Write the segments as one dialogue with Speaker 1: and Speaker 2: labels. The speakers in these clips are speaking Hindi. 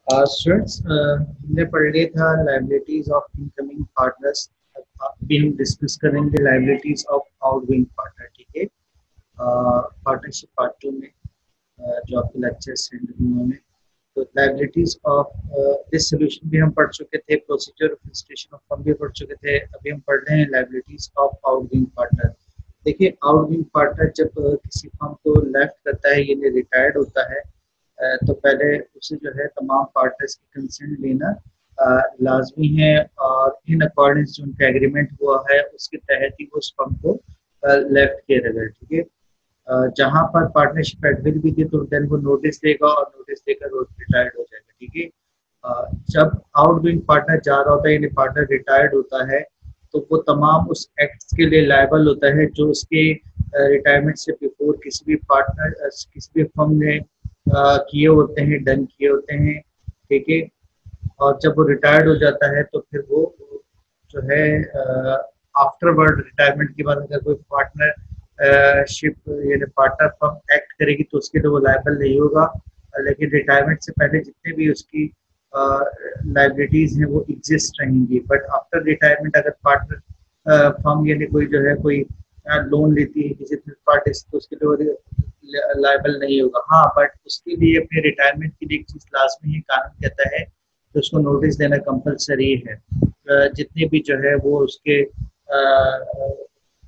Speaker 1: स्टूडेंट्स, हमने पढ़ लिया था लाइबिलिटीज ऑफ इनकमिंग पार्टनर्स। अभी हम डिस्कस करेंगे लाइबिलिटीज ऑफ आउटगोइंग पार्टनर। ठीक है, पार्टनरशिप पार्ट 2 में जो आपके लेक्चर्स हैं उन्होंने तो लाइबिलिटीज ऑफ दिस सोल्यूशन भी हम पढ़ चुके थे, procedure of registration of firm भी पढ़ चुके थे। अभी हम पढ़ रहे हैं लाइबिलिटीज ऑफ आउटगोइंग पार्टनर। देखिए, आउटगोइंग पार्टनर जब किसी फर्म को लेफ्ट करता है यानी रिटायर्ड होता है, तो पहले उसे जो है तमाम पार्टनर्स की कंसेंट लेना लाजमी है, और इन अकॉर्डिंग जो उनका एग्रीमेंट हुआ है उसके तहत ही वो उस फर्म को लेफ्ट किया जाएगा। ठीक है, जहां पर पार्टनरशिप एडमिट भी थी तो देन वो नोटिस देगा और नोटिस देकर वो रिटायर्ड हो जाएगा। ठीक है, जब आउटगोइंग पार्टनर जा रहा होता है यानी पार्टनर रिटायर्ड होता है, तो वो तमाम उस एक्ट्स के लिए लायबल होता है जो उसके रिटायरमेंट से बिफोर किसी भी पार्टनर किसी भी फर्म ने किए होते हैं, डन किए होते हैं। ठीक है, और जब वो रिटायर्ड हो जाता है तो फिर वो जो है आफ्टरवर्ड रिटायरमेंट के बाद अगर कोई पार्टनर शिप यानी पार्टनर फर्म एक्ट करेगी तो उसके लिए वो लायबल नहीं होगा। लेकिन रिटायरमेंट से पहले जितने भी उसकी लाइबिलिटीज हैं वो एग्जिस्ट रहेंगी। बट आफ्टर रिटायरमेंट अगर पार्टनर फर्म यानी कोई जो है कोई लोन लेती है किसी थर्ड पार्टी से तो उसके लिए लायबल नहीं होगा। हाँ, बट उसके लिए अपने रिटायरमेंट के लिए एक चीज लाजमी है, कानून कहता है तो उसको नोटिस देना कंपलसरी है। जितने भी जो है वो उसके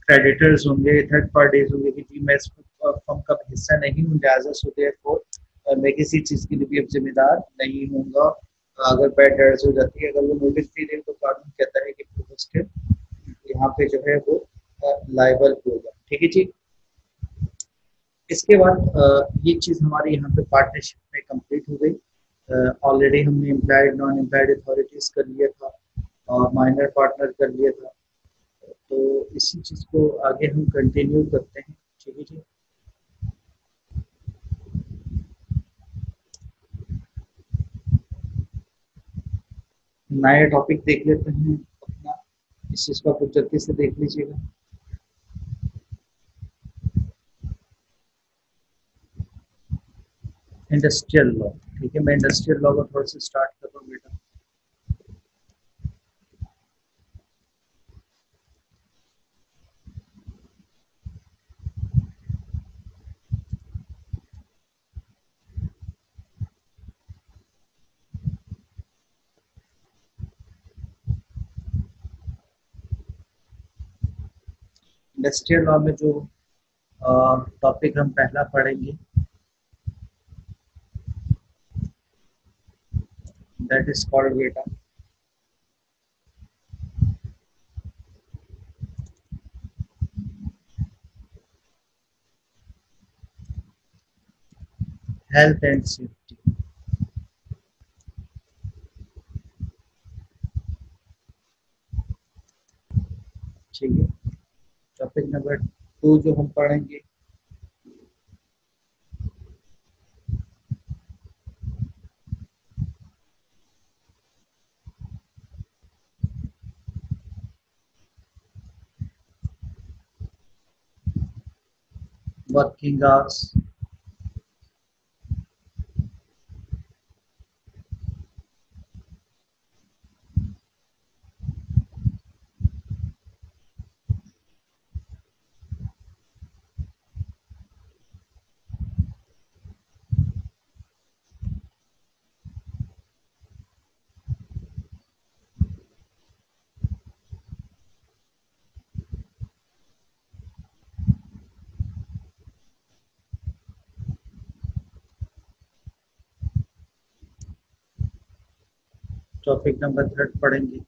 Speaker 1: क्रेडिटर्स होंगे, थर्ड पार्टीज होंगे कि जी मैं इस फर्म का हिस्सा नहीं हूँ, लिहाजा सो देयरफॉर मैं किसी चीज के लिए भी अब जिम्मेदार नहीं हूँगा। अगर बैड डेट्स हो जाती है, अगर वो नोटिस दे रहे तो कानून कहता है कि फिर उसके यहाँ पे जो है वो लाइबल होगा। ठीक है जी। इसके बाद ये चीज हमारी यहाँ पे पार्टनरशिप में कंप्लीट हो गई। ऑलरेडी हमने इम्प्लाइड नॉन इम्प्लाइड अथॉरिटीज कर लिया था और माइनर पार्टनर कर लिया था। तो इसी चीज को आगे हम कंटिन्यू करते हैं। ठीक है जी। नया टॉपिक देख लेते हैं अपना, इस चीज को आप जल्दी से देख लीजिएगा। Industrial law. ठीक है, मैं इंडस्ट्रियल लॉ को थोड़ा सा स्टार्ट कर रहा हूँ बेटा। इंडस्ट्रियल लॉ में जो टॉपिक हम पहला पढ़ेंगे दैट इज कॉल्ड बेटा हेल्थ एंड सेफ्टी। ठीक है, टॉपिक नंबर 2 जो हम पढ़ेंगे वर्किंग आवर्स। टॉपिक नंबर 3 पढ़ेंगे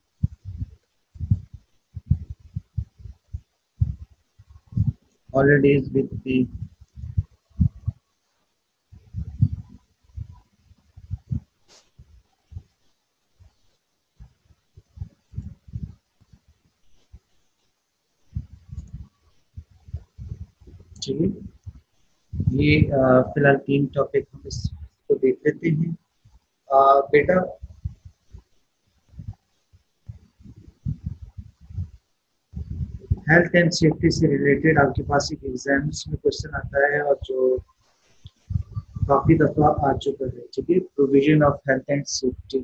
Speaker 1: हॉलीडेज विद पे। ठीक है, ये फिलहाल 3 टॉपिक हम इसको देख लेते हैं। बेटा, हेल्थ एंड सेफ्टी से रिलेटेड आपके पास एक एग्जाम्स में क्वेश्चन आता है और जो काफी दफा आ चुका है, ठीक है। Provision of health and safety,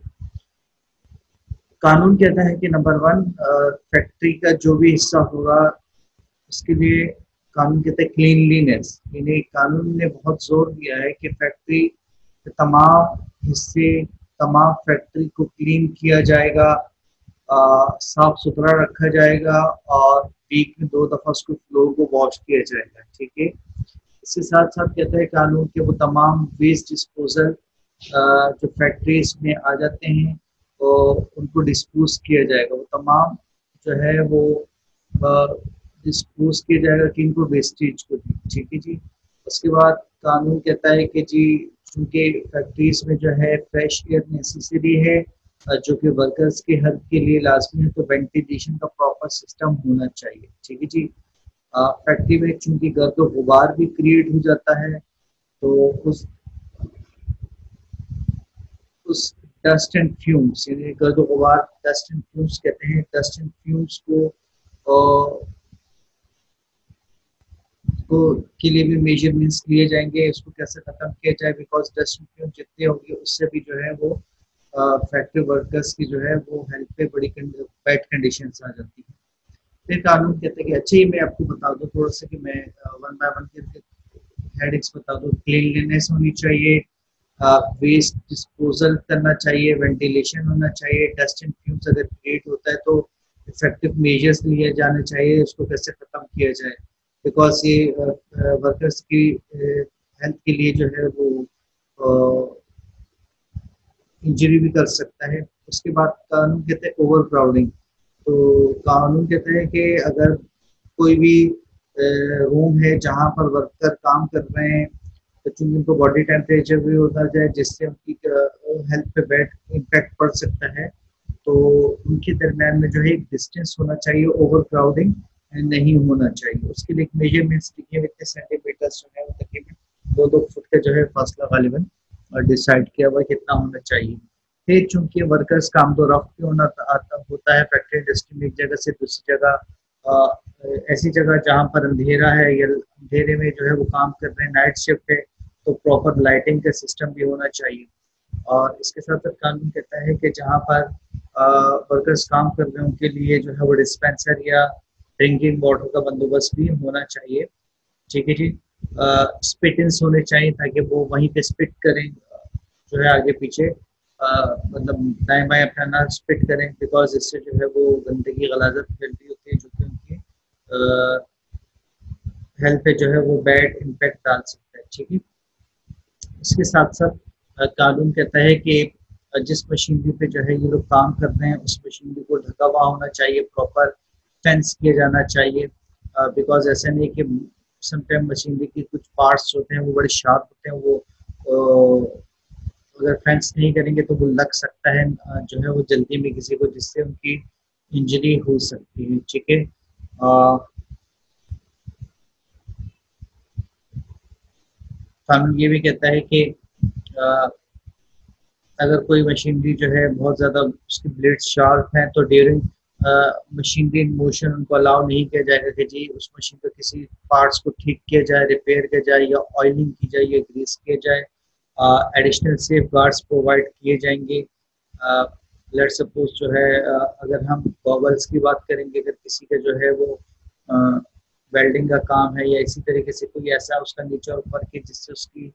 Speaker 1: कानून कहता है कि नंबर वन, फैक्ट्री का जो भी हिस्सा होगा उसके लिए कानून कहता है क्लीनलीनेस, यानी कानून ने बहुत जोर दिया है कि फैक्ट्री के तमाम हिस्से, तमाम फैक्ट्री को क्लीन किया जाएगा, साफ सुथरा रखा जाएगा और वीक में 2 दफा उसको फ्लोर को वॉश किया जाएगा, ठीक है। इसके साथ साथ कहता है कानून के वो तमाम वेस्ट डिस्पोजल जो फैक्ट्रीज में आ जाते हैं तो उनको डिस्पोज किया जाएगा, वो तमाम जो है वो डिस्पोज किया जाएगा कि इनको वेस्टेज को, ठीक है जी। उसके बाद कानून कहता है कि जी चूंकि फैक्ट्रीज में जो है फ्रेश एयर नेसेसरी है, जो कि वर्कर्स के हेल्थ के लिए लाजमी है, तो वेंटिलेशन का प्रॉपर सिस्टम होना चाहिए, ठीक है जी। फैक्ट्री में चूंकि गर्द गुबार भी क्रिएट हो जाता है, तो उस डस्ट एंड फ्यूम्स, यानी गर्द गुबार, डस्ट एंड फ्यूम्स कहते हैं, डस्ट एंड फ्यूम्स को के लिए भी मेजरमेंट्स लिए जाएंगे, उसको कैसे खत्म किया जाए, बिकॉज डस्ट एंड फ्यूम जितने होंगे उससे भी जो है वो फैक्ट्री वर्कर्स की जो है वो हेल्थ पे बड़ी बैड कंडीशन आ जाती है। फिर कानून कहते हैं कि अच्छा, ही मैं आपको बता दूं थोड़ा सा कि मैं वन बाय वन करके हेडिंग्स बता दूं। क्लीनलीनेस होनी चाहिए, वेस्ट डिस्पोजल करना चाहिए, वेंटिलेशन होना चाहिए, डस्ट एंड फ्यूम्स अगर क्रिएट होता है तो इफेक्टिव मेजर्स लिए जाने चाहिए, उसको कैसे खत्म किया जाए, बिकॉज ये वर्कर्स की हेल्थ के लिए जो है वो इंजरी भी कर सकता है। उसके बाद कानून कहते हैं ओवर क्राउडिंग, तो कानून कहते हैं कि अगर कोई भी रूम है जहाँ पर वर्कर काम कर रहे हैं, तो चूंकि उनको बॉडी टेम्परेचर भी होता जाए जिससे उनकी हेल्थ पे बैड इम्पैक्ट पड़ सकता है, तो उनके दरमियान में जो है एक डिस्टेंस होना चाहिए, ओवर क्राउडिंग नहीं होना चाहिए। उसके लिए एक मेजरमेंट्स लिखे हुए इतने सेंटीमीटर जो है वो तकरीबन 2-2 फुट का जो है फासला गालिबन डिसाइड किया हुआ कितना होना चाहिए। फिर चूंकि वर्कर्स काम दो रफ्त पे होना होता है फैक्ट्री इंडस्ट्री में, एक जगह से दूसरी जगह, ऐसी जगह जहाँ पर अंधेरा है या अंधेरे में जो है वो काम कर रहे हैं, नाइट शिफ्ट है, तो प्रॉपर लाइटिंग का सिस्टम भी होना चाहिए। और इसके साथ साथ कानून कहता है कि जहाँ पर वर्कर्स काम कर रहे हैं उनके लिए जो है वो डिस्पेंसर या ड्रिंकिंग वाटर का बंदोबस्त भी होना चाहिए, ठीक है जी। स्पिट-इन्स होने चाहिए ताकि वो वहीं पे स्पिट करें, जो है आगे पीछे, मतलब दाएं बाएं अपना ना स्पिट करें, बिकॉज इससे जो है वो गंदगी गलाजत फैलती होती है जो कि उनकी हेल्थ पे जो है वो बैड इम्पैक्ट डाल सकता है, ठीक है। इसके साथ साथ कानून कहता है कि जिस मशीनरी पे जो है ये लोग काम कर रहे हैं उस मशीनरी को ढका हुआ होना चाहिए, प्रॉपर फेंस किया जाना चाहिए, बिकॉज ऐसा नहीं कि समटाइम मशीनरी के कुछ पार्ट्स होते हैं वो बड़े शार्प होते हैं, वो अगर फेंस नहीं करेंगे तो वो लग सकता है जो है वो जल्दी में किसी को, जिससे उनकी इंजरी हो सकती है, ठीक है। कानून ये भी कहता है कि अगर कोई मशीनरी जो है बहुत ज़्यादा उसकी ब्लेड शार्प है तो ड्यूरिंग मशीनरी इन मोशन उनको अलाउ नहीं किया जाएगा कि जी उस मशीन के किसी पार्ट्स को ठीक किया जाए, रिपेयर किया जाए या ऑयलिंग की जाए या ग्रीस किया जाए। एडिशनल सेफ गार्ड्स प्रोवाइड किए जाएंगे। लेट सपोज जो है अगर हम गॉगल्स की बात करेंगे, अगर किसी का जो है वो वेल्डिंग का काम है या इसी तरीके से कोई ऐसा उसका नेचर वर्क है जिससे उसकी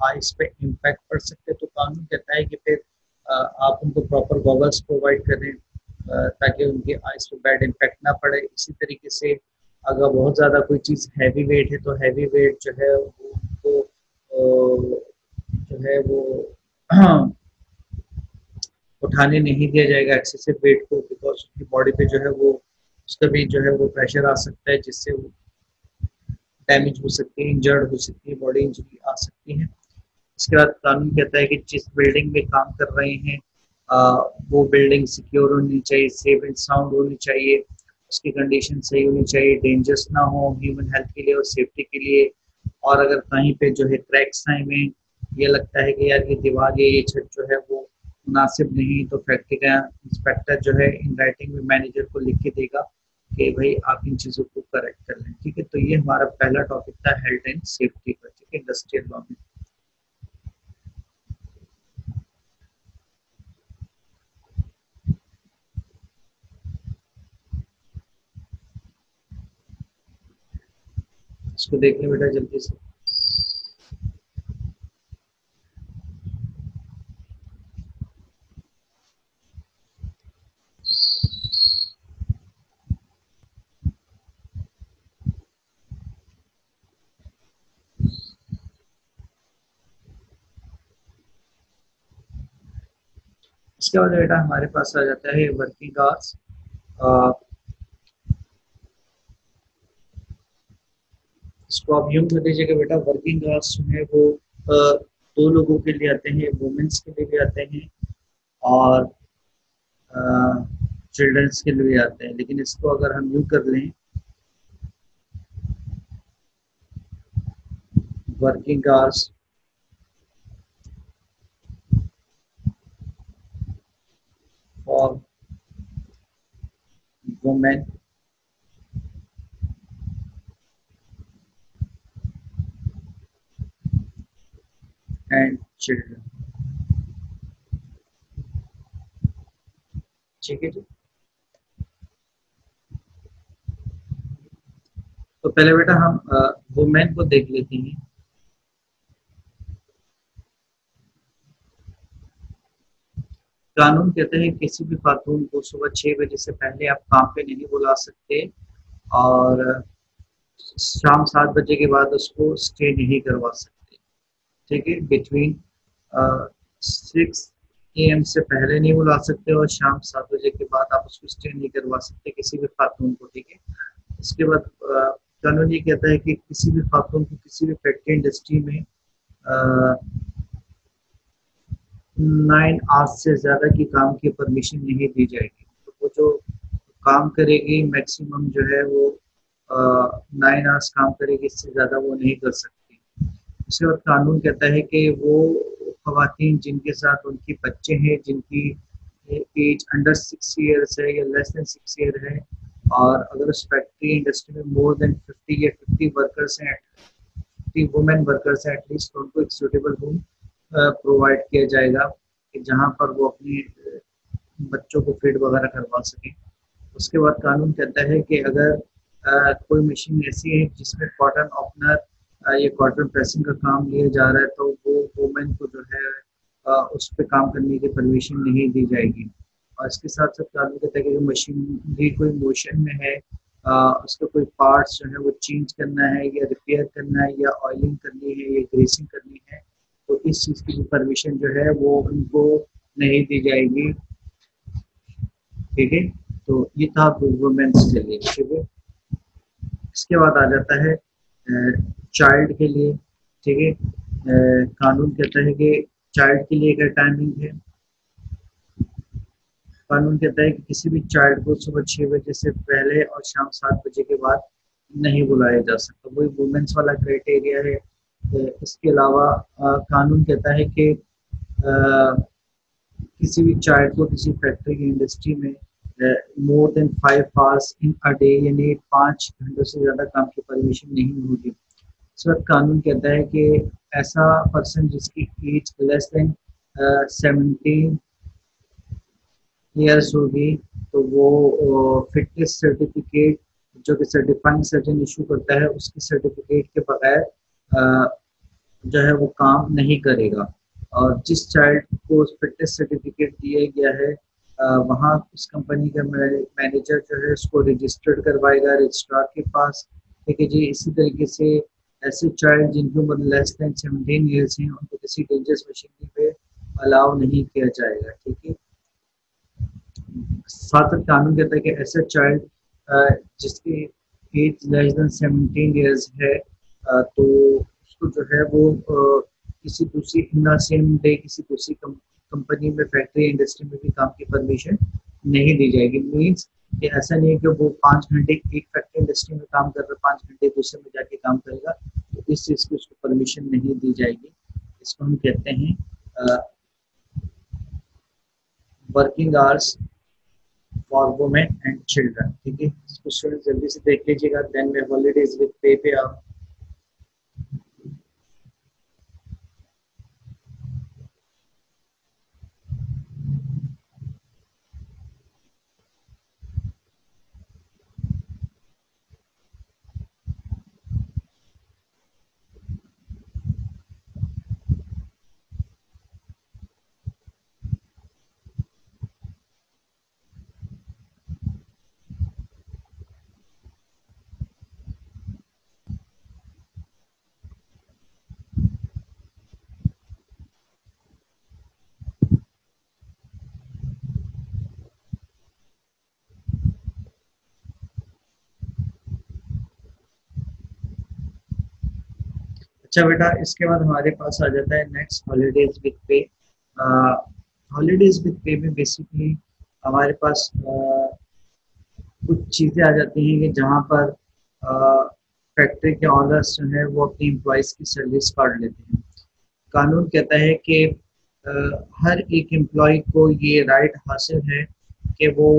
Speaker 1: आइस पे इम्पैक्ट पड़ सकते हैं, तो कानून कहता है कि फिर आप उनको प्रॉपर गॉगल्स प्रोवाइड करें ताकि उनकी आइस पे बैड इम्पैक्ट ना पड़े। इसी तरीके से अगर बहुत ज़्यादा कोई चीज़ हैवी वेट है तो हैवी वेट जो है वो उनको जो है वो उठाने नहीं दिया जाएगा एक्सेसिव वेट को, बिकॉज उसकी बॉडी पे जो है वो उसका भी जो है वो प्रेशर आ सकता है जिससे वो डैमेज हो सकती है, इंजर्ड हो सकती है, बॉडी इंजरी आ सकती है। इसके बाद कानून कहता है कि जिस बिल्डिंग में काम कर रहे हैं वो बिल्डिंग सिक्योर होनी चाहिए, सेफ एंड साउंड होनी चाहिए, उसकी कंडीशन सही होनी चाहिए, डेंजरस ना हो ह्यूमन हेल्थ के लिए और सेफ्टी के लिए। और अगर कहीं पे जो है क्रैक्स आए में ये लगता है कि यार ये दीवार या ये छत जो है वो मुनासिब नहीं, तो फैक्ट्री का इंस्पेक्टर जो है इन राइटिंग में मैनेजर को लिख के देगा कि भाई आप इन चीज़ों को करेक्ट कर लें, ठीक है। तो ये हमारा पहला टॉपिक था हेल्थ एंड सेफ्टी का, ठीक है, इंडस्ट्रियल लॉ में। इसको देख लें बेटा जल्दी से। इसके बाद बेटा हमारे पास आ जाता है वर्किंग आवर्स। इसको आप यूं कर दीजिएगा बेटा, वर्किंग आवर्स जो है वो दो लोगों के लिए आते हैं, वुमेन्स के लिए भी आते हैं और चिल्ड्रंस के लिए भी आते हैं। लेकिन इसको अगर हम यूं कर लें, working hours for women and children. ठीक है जी। तो पहले बेटा हम वुमेन को देख लेते हैं। कानून कहता है किसी भी खातून को सुबह 6 बजे से पहले आप काम पे नहीं बुला सकते और शाम 7 बजे के बाद उसको स्टे नहीं करवा सकते। ठीक है, बिटवीन 6 AM से पहले नहीं बुला सकते और शाम 7 बजे के बाद आप उसको स्टे नहीं करवा सकते किसी भी खातून को। ठीक है। इसके बाद कानून ये कहता है कि किसी भी खातून को किसी भी फैक्ट्री इंडस्ट्री में 9 आवर्स से ज्यादा की काम की परमिशन नहीं दी जाएगी। तो वो जो काम करेगी मैक्सिमम जो है वो 9 आवर्स काम करेगी, इससे ज्यादा वो नहीं कर सकती। उसके बाद कानून कहता है कि वो खवातीन जिनके साथ उनके बच्चे हैं, जिनकी एज अंडर 6 ईयर्स है या लेस देन 6 ईयर है, और अगर उस फैक्ट्री इंडस्ट्री में मोर देन 50 या 50 वर्कर्स हैं, 50 वुमेन वर्कर्स हैं एटलीस्ट, तो उनको एक सूटेबल होम प्रोवाइड किया जाएगा कि जहाँ पर वो अपनी बच्चों को फीड वगैरह करवा सकें। उसके बाद कानून कहता है कि अगर कोई मशीन ऐसी है जिसमें कॉटन ओपनर या कॉटन प्रेसिंग का काम लिया जा रहा है, तो वो वुमेन को जो है उस पर काम करने की परमिशन नहीं दी जाएगी। और इसके साथ साथ कानून कहता है कि जो मशीन भी कोई मोशन में है, उसका कोई पार्ट्स जो है वो चेंज करना है या रिपेयर करना है या ऑयलिंग करनी है या ग्रेसिंग करनी है, तो इस चीज़ की परमिशन जो है वो उनको नहीं दी जाएगी। ठीक है। तो ये था वुमेन्स के लिए। ठीक है। इसके बाद आ जाता है चाइल्ड के लिए। ठीक है। कानून कहता है कि चाइल्ड के लिए क्या टाइमिंग है। कानून कहता है कि किसी भी चाइल्ड को सुबह 6 बजे से पहले और शाम 7 बजे के बाद नहीं बुलाया जा सकता। वही वुमेन्स वाला क्राइटेरिया है। इसके अलावा कानून कहता है कि किसी भी चाइल्ड को किसी फैक्ट्री की इंडस्ट्री में more than 5 hours in a day, यानी 5 घंटों से ज़्यादा काम की परमिशन नहीं होगी। इस वक्त कानून कहता है कि ऐसा पर्सन जिसकी एज लेस देन 17 ईयर्स होगी, तो वो फिटनेस सर्टिफिकेट जो कि सर्टिफाइंग सर्जन इशू करता है, उसकी सर्टिफिकेट के बगैर जो है वो काम नहीं करेगा। और जिस चाइल्ड को फिटनेस सर्टिफिकेट दिया गया है, वहाँ उस कंपनी का मैनेजर जो है उसको रजिस्टर्ड करवाएगा रजिस्ट्रार के पास। ठीक है जी। इसी तरीके से ऐसे चाइल्ड जिनकी उम्र लेस देन 17 ईयर्स हैं, उनको किसी डेंजरस मशीनरी पे अलाउ नहीं किया जाएगा। ठीक है। साथ ही कानून कहता है कि ऐसा चाइल्ड जिसकी एज लेस देन 17 ईयर्स है, तो उसको जो है वो किसी दूसरी इन द सेम डे किसी दूसरी कंपनी में फैक्ट्री इंडस्ट्री में भी काम की परमिशन नहीं दी जाएगी। मीन्स कि ऐसा नहीं है कि वो 5 घंटे एक फैक्ट्री इंडस्ट्री में काम कर रहा है, 5 घंटे दूसरे में जाके काम करेगा, तो इस चीज़ की उसको परमिशन नहीं दी जाएगी। इसको हम कहते हैं working hours for women and children. ठीक है। इसको स्टूडेंट जल्दी से देख लीजिएगा। देन में हॉलीडेज विद पे पे आप अच्छा बेटा, इसके बाद हमारे पास आ जाता है नेक्स्ट हॉलीडेज विद पे। हॉलीडेज विद पे में बेसिकली हमारे पास कुछ चीज़ें आ जाती हैं कि जहाँ पर फैक्ट्री के ऑनर्स जो है वो अपनी एम्प्लॉयज़ की सैलरीज काट लेते हैं। कानून कहता है कि अ, हर एक एम्प्लॉय को ये राइट हासिल है कि वो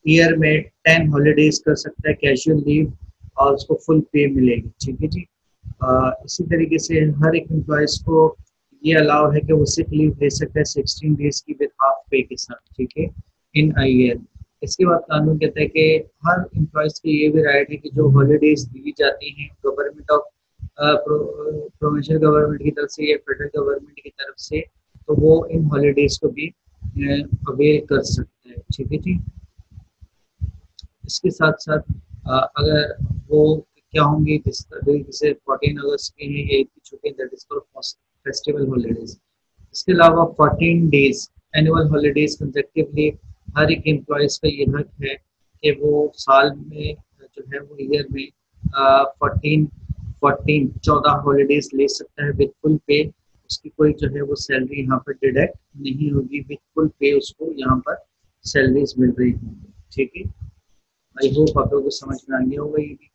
Speaker 1: ईयर में 10 हॉलीडेज कर सकता है कैजुअल लीव, और उसको फुल पे मिलेगी। ठीक है जी। इसी तरीके से हर एक एम्प्लॉयज़ को ये अलाउ है कि वो सिक लीव ले सकता है 16 डेज की विद हाफ पे के साथ। ठीक है, इन अ ईयर। इसके बाद कानून कहता है कि हर एम्प्लॉयज़ की ये भी राइट है कि जो हॉलीडेज दी जाती हैं गवर्नमेंट ऑफ प्रोविंशियल गवर्नमेंट की तरफ से या फेडरल गवर्नमेंट की तरफ से, तो वो इन हॉलीडेज को भी अवेल कर सकता है। ठीक है जी। इसके साथ साथ अगर वो क्या होंगी, जैसे 14 अगस्त के हैं या ईद की छुट्टी, that is for festival holidays. इसके अलावा 14 डेज एनुअल हॉलीडेज कंसेक्टिवली हर एक एम्प्लॉयज़ का ये हक है कि वो साल में जो है वो ईयर में 14 हॉलीडेज ले सकता है विद फुल पे। उसकी कोई जो है वो सैलरी यहाँ पर डिडक्ट नहीं होगी, विद फुल पे उसको यहाँ पर सैलरीज मिल रही होंगी। ठीक है। आई होप आप लोगों को समझ में आ गया होगा ये भी।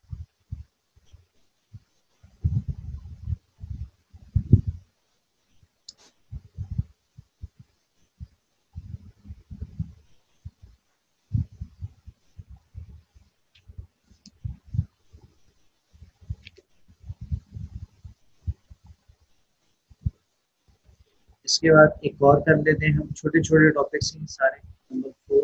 Speaker 1: इसके बाद एक और कर लेते हैं हम, छोटे छोटे टॉपिक्स हैं सारे। नंबर 4।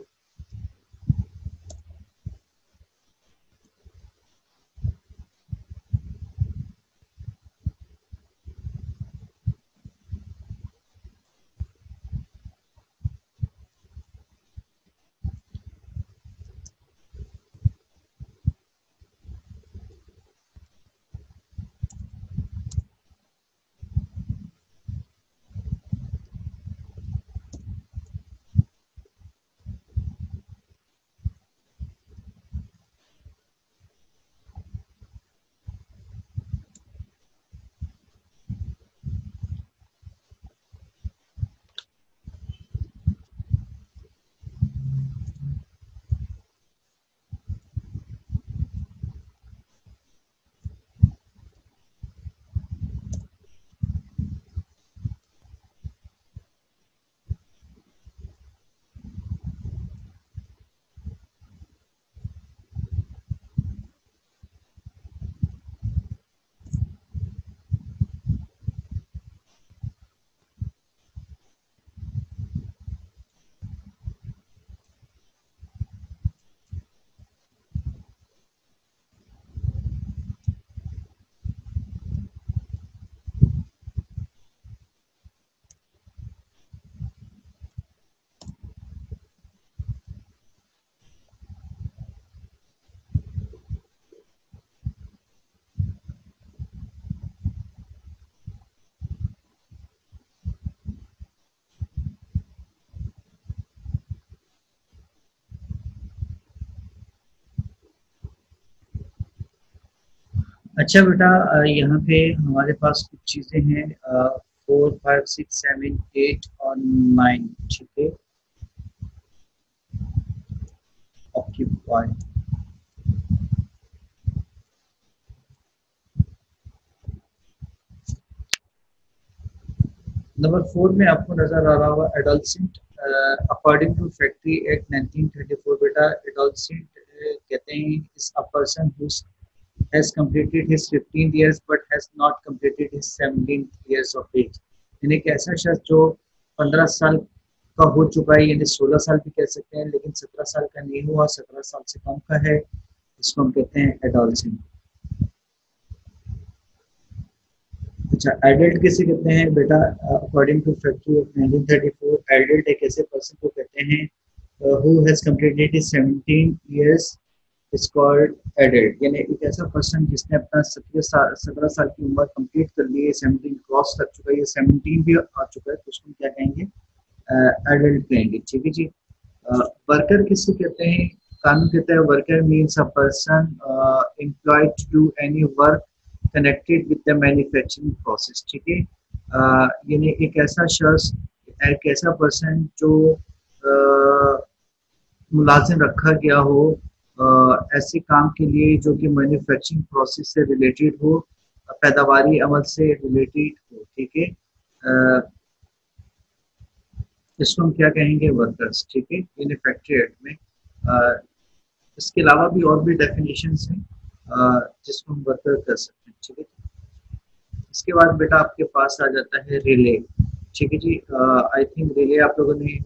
Speaker 1: अच्छा बेटा, यहाँ पे हमारे पास कुछ चीज़ें हैं, 4, 5, 6, 7, 8 और 9। ठीक है। ऑक्यूपाई। नंबर 4 में आपको नजर आ रहा होगा adolescent. According to Factory Act 1934, बेटा एडोलसेंट कहते हैं is a person who has completed his 15th years but has not completed his 17th years of age। यानी एक ऐसा शख्स जो 15 साल का हो चुका है, यानी 16 साल भी कह सकते हैं, लेकिन 17 साल का नहीं हुआ, 17 साल से कम का है, इसको हम कहते हैं एडोलसेंट। अच्छा, एडल्ट किसे कहते हैं बेटा? According to factory of 1934, adult एक ऐसे पर्सन को कहते हैं who has completed his 17 years is called adult. यानी एक ऐसा पर्सन जिसने अपना 17 साल की उम्र कंप्लीट कर ली है, 17 क्रॉस कर चुका है, ये 17 भी आ चुका है, तो उसको क्या कहेंगे? एडल्ट कहेंगे। ठीक है जी। वर्कर किसे कहते हैं? कानून कहता है worker means a person employed to do any work connected with the manufacturing process, ठीक है। यानी एक ऐसा शख्स, एक ऐसा पर्सन जो मुलाजिम रखा गया हो ऐसे काम के लिए जो कि मैन्युफैक्चरिंग प्रोसेस से रिलेटेड हो, पैदावारी अमल से रिलेटेड हो, ठीक है। इसको हम क्या कहेंगे, वर्कर्स, ठीक है, इन फैक्ट्री एक्ट में। इसके अलावा भी और भी डेफिनेशंस हैं जिसको हम वर्कर कर सकते हैं, ठीक है। इसके बाद बेटा आपके पास आ जाता है रिले, ठीक है जी। आई थिंक रिले आप लोगों ने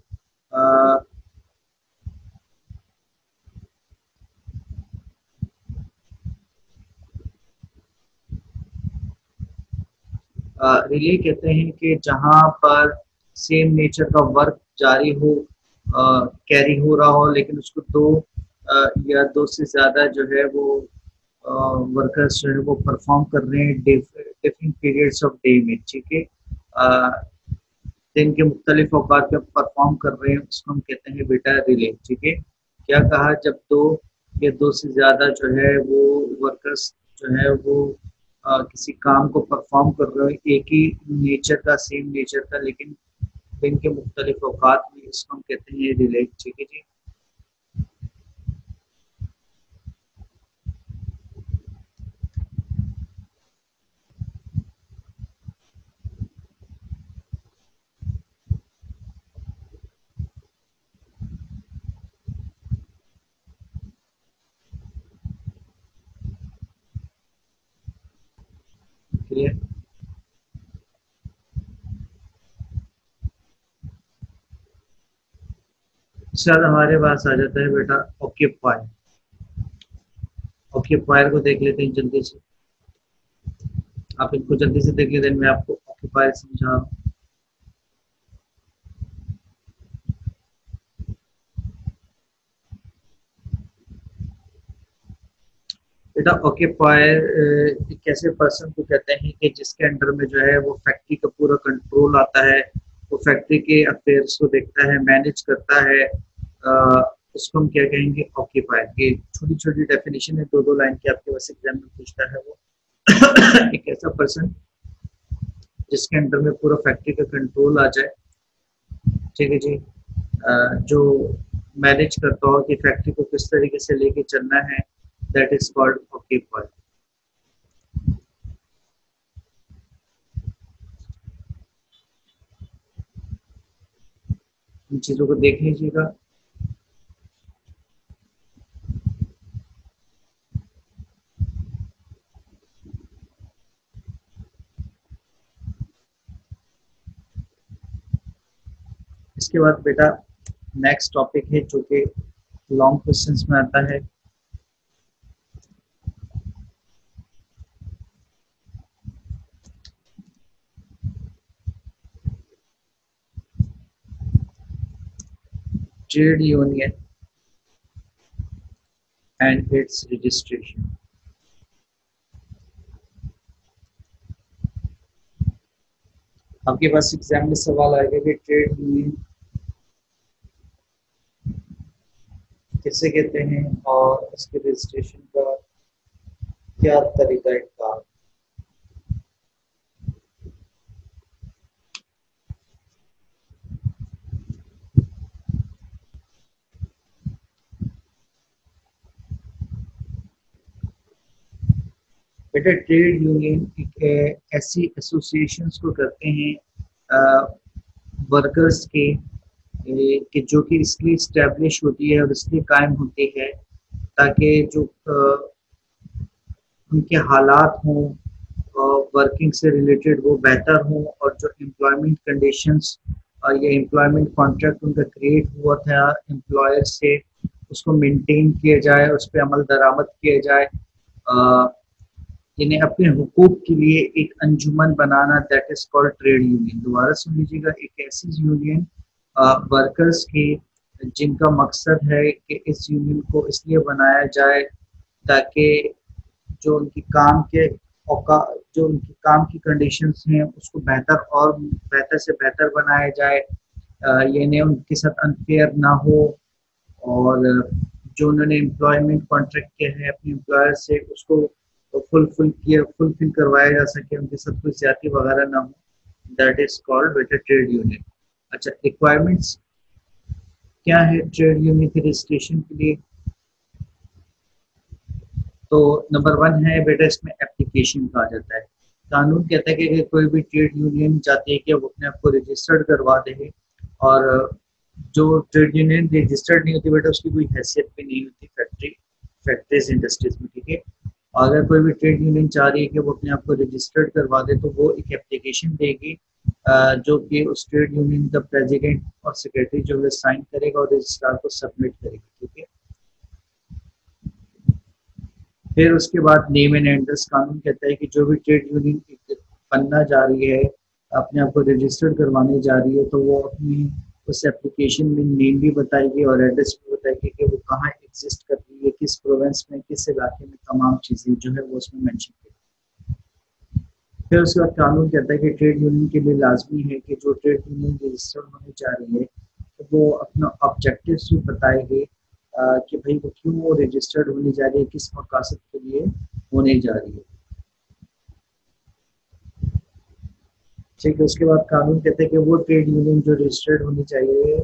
Speaker 1: रिले कहते हैं कि जहां पर सेम नेचर का वर्क जारी हो, कैरी हो रहा हो, लेकिन उसको दो या दो से ज्यादा जो है वो वर्कर्स जो है वो परफॉर्म कर रहे हैं डिफरेंट पीरियड्स ऑफ डे में, ठीक है। दिन के मुख्तलिफ औकात में परफॉर्म कर रहे हैं, उसको हम कहते हैं बेटा रिले, ठीक है। क्या कहा, जब दो या दो से ज्यादा जो है वो वर्कर्स जो है वो किसी काम को परफॉर्म कर रहे हो एक ही नेचर का, सेम नेचर का, लेकिन दिन के मुख्तलिफ औकात में, इसको हम कहते हैं रिले, ठीक है जी। क्लियर। उसके बाद हमारे पास आ जाता है बेटा ऑक्यूपाई। ऑक्यूपायर को देख लेते हैं जल्दी से, आप इनको जल्दी से देख लेते हैं, मैं आपको ऑक्यूपायर समझा रहा हूँ। बेटा ऑक्यूपायर एक ऐसे पर्सन को कहते हैं कि जिसके अंडर में जो है वो फैक्ट्री का पूरा कंट्रोल आता है, वो फैक्ट्री के अफेयर्स को देखता है, मैनेज करता है, उसको हम क्या कहेंगे, ऑक्यूपायर। ये छोटी छोटी डेफिनेशन है, दो दो लाइन की, आपके पास एग्जाम में पूछता है वो एक ऐसा पर्सन जिसके अंडर में पूरा फैक्ट्री का कंट्रोल आ जाए, ठीक है जी। जो मैनेज करता हो कि फैक्ट्री को किस तरीके से लेके चलना है, दैट इज कॉल्ड ऑक्यूपायर। इन चीजों को देख लीजिएगा। इसके बाद बेटा नेक्स्ट टॉपिक है जो कि लॉन्ग क्वेश्चंस में आता है, trade union and it's registration. आपके पास एग्जाम में सवाल आएगा कि ट्रेड यूनियन किसे कहते हैं और इसके रजिस्ट्रेशन का क्या तरीका है काम। बेटा ट्रेड यूनियन एक ऐसी एसोसिएशंस को करते हैं वर्कर्स के कि जो कि इसलिए इस्टेब्लिश होती है और इसलिए कायम होती है ताकि जो उनके हालात हों वर्किंग से रिलेटेड वो बेहतर हों, और जो एम्प्लॉयमेंट कंडीशंस या एम्प्लॉयमेंट कॉन्ट्रैक्ट उनका क्रिएट हुआ था एम्प्लॉयर से, उसको मेंटेन किया जाए, उस पर अमल दरामद किया जाए, इन्हें अपने हुकूक के लिए एक अंजुमन बनाना, that is called trade union. दोबारा सुन लीजिएगा, एक ऐसी यूनियन वर्कर्स की जिनका मकसद है कि इस यूनियन को इसलिए बनाया जाए ताकि जो उनकी काम के जो उनकी काम की कंडीशंस हैं उसको बेहतर और बेहतर से बेहतर बनाया जाए, यानी उनके साथ अनफेयर ना हो, और जो उन्होंने एम्प्लॉयमेंट कॉन्ट्रैक्ट किया है अपने एम्प्लॉयर से उसको फुलफिल करवाया जा सके, उनके साथ कोई ज्यादती वगैरह ना हो, दैट इज कॉल्ड बेटा ट्रेड यूनियन। अच्छा, रिक्वायरमेंट्स क्या है ट्रेड यूनियन के रजिस्ट्रेशन के लिए? तो नंबर वन है बेटा, इसमें एप्लीकेशन कहा जाता है। कानून कहता है कि अगर कोई भी ट्रेड यूनियन चाहती है कि वो अपने आप को रजिस्टर्ड करवा दे, और जो ट्रेड यूनियन रजिस्टर्ड नहीं होती बेटा, उसकी कोई हैसियत भी नहीं होती फैक्ट्रीज इंडस्ट्रीज में, ठीक है। अगर कोई भी ट्रेड यूनियन चाह रही है कि वो अपने आप को रजिस्टर्ड करवा दे, तो वो एक एप्लीकेशन देगी, जो कि उस ट्रेड यूनियन का प्रेसिडेंट और सेक्रेटरी जो है साइन करेगा और रजिस्ट्रार को सबमिट करेगा, ठीक है। फिर उसके बाद नेम एंड एड्रेस, कानून कहता है कि जो भी ट्रेड यूनियन बनना जा रही है, अपने आप को रजिस्टर्ड करवाने जा रही है, तो वो अपनी उस एप्लीकेशन में नेम भी बताएगी और एड्रेस भी बताएगी कि वो कहाँ एग्जिस्ट कर रही है, किस प्रोविंस में, किस इलाके में, तमाम चीज़ें जो है वो उसमें मेंशन करेगी। फिर उसके बाद कानून कहता है कि ट्रेड यूनियन के लिए लाजमी है कि जो ट्रेड यूनियन रजिस्टर्ड होने जा रही है, तो वो अपना ऑब्जेक्टिव्स भी बताएगी, कि भाई वो क्यों रजिस्टर्ड होने जा रही है, किस मकसद के लिए होने जा रही है, ठीक है। उसके बाद कानून कहते हैं कि वो ट्रेड यूनियन जो रजिस्टर्ड होनी चाहिए,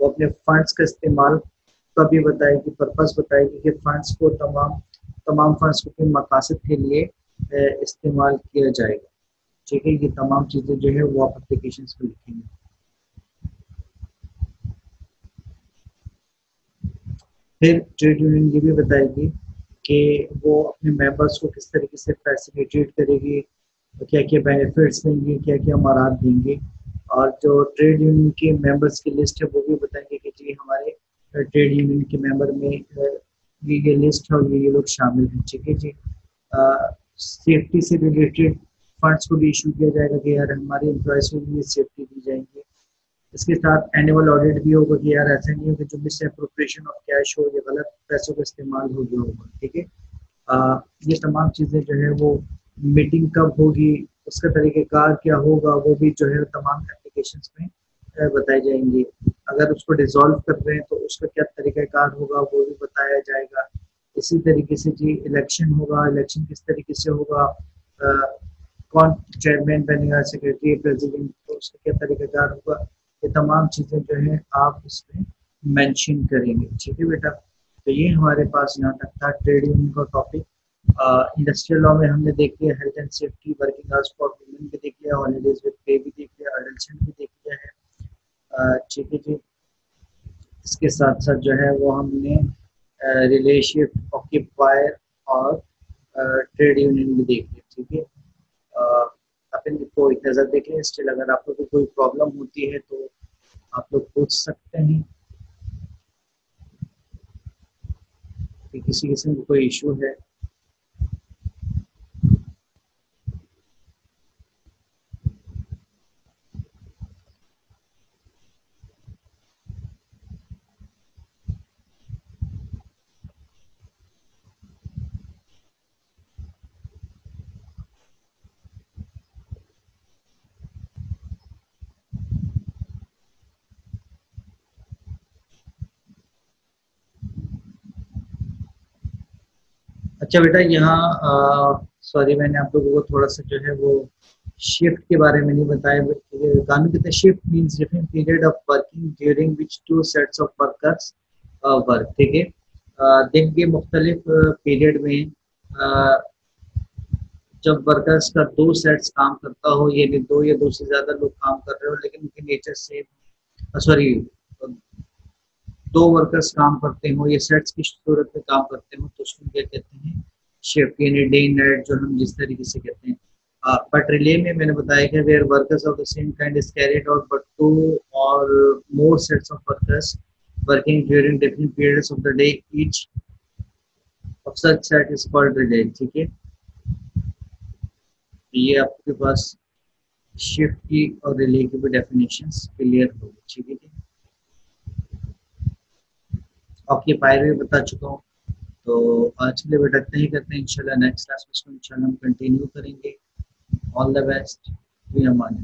Speaker 1: वो अपने फंड्स का इस्तेमाल का भी बताएगी, पर्पस बताएगी कि फंड्स को तमाम तमाम फंड्स को किन मकसद के लिए इस्तेमाल किया जाएगा, ठीक है। ये तमाम चीज़ें जो है वो आप एप्लीकेशन में लिखेंगे। फिर ट्रेड यूनियन ये भी बताएगी कि वो अपने मेंबर्स को किस तरीके से फैसिलिटेट करेगी, क्या क्या बेनिफिट्स देंगे, क्या क्या मराद देंगे, और जो ट्रेड यूनियन के मेंबर्स की लिस्ट है वो भी बताएंगे कि जी हमारे ट्रेड यूनियन के मेंबर में ये लिस्ट है और ये लोग शामिल हैं, ठीक है जी। सेफ्टी से रिलेटेड फंड्स को भी इशू किया जाएगा कि यार हमारे एम्प्लॉयज़ को भी सेफ्टी दी जाएंगी। इसके साथ एनुअल ऑडिट भी होगा कि यार ऐसा नहीं हो कि जो मिस अप्रोप्रिएशन ऑफ कैश हो या गलत पैसों का इस्तेमाल हो गया होगा, ठीक है। ये तमाम चीज़ें जो है वो मीटिंग कब होगी, उसका तरीक़ेकार क्या होगा, वो भी जो है तमाम एप्लीकेशंस में बताई जाएंगी। अगर उसको डिसॉल्व कर रहे हैं तो उसका क्या तरीक़ेकार होगा वो भी बताया जाएगा। इसी तरीके से जी इलेक्शन होगा, इलेक्शन किस तरीके से होगा, कौन चेयरमैन बनेगा, सेक्रेटरी, प्रेसिडेंट, तो उसका क्या तरीक़ेकार होगा, ये तमाम चीज़ें जो है आप इसमें मेंशन करेंगे, ठीक है बेटा। तो ये हमारे पास यहाँ तक था ट्रेड यूनियन का टॉपिक। इंडस्ट्रियल लॉ में हमने देख लिया health and safety, working hours for women भी देख लिया, हॉलीडेज विद पे भी देख लिया, अडल्शन भी देख लिया है, ठीक है जी। इसके साथ साथ जो है वो हमने रिलेशनशिप ऑक्यूपायर और ट्रेड यूनियन भी देख लिया, ठीक है। आप इनको एक नज़र देख लें, स्टिल अगर आप लोग को कोई प्रॉब्लम होती है तो आप लोग पूछ सकते हैं कि किसी किस्म का कोई इशू है। अच्छा बेटा, यहाँ सॉरी मैंने आप लोगों को थोड़ा सा जो है वो शिफ्ट के बारे में नहीं बताया। कानून कहते हैं shift means different period of working during which two sets of workers work, ठीक है। दिन के मुख्तलिफ पीरियड में जब वर्कर्स का दो सेट्स काम करता हो, यानी दो या दो से ज़्यादा लोग काम कर रहे हो लेकिन उनके नेचर सेम, सॉरी दो वर्कर्स काम करते हो या सेट्स की सूरत में काम करते हो, तो उसको क्या कहते हैं, शिफ्ट, यानी डे नाइट जो हम जिस तरीके से कहते हैं। बट रिले में मैंने बताया कि where workers of the same kind is carried out but two और more sets of workers working during different periods of the day, each of such set is called relay, ठीक है। ये आपके पास शिफ्ट की और रिले की भी डेफिनेशंस क्लियर होगी, ठीक है। ऑक्यूपायर भी बता चुका हूँ। तो आज के लिए बेटा इतना ही करते हैं, इंशाल्लाह नेक्स्ट क्लास में इसको इंशाल्लाह हम कंटिन्यू करेंगे। ऑल द बेस्ट, भी अमान।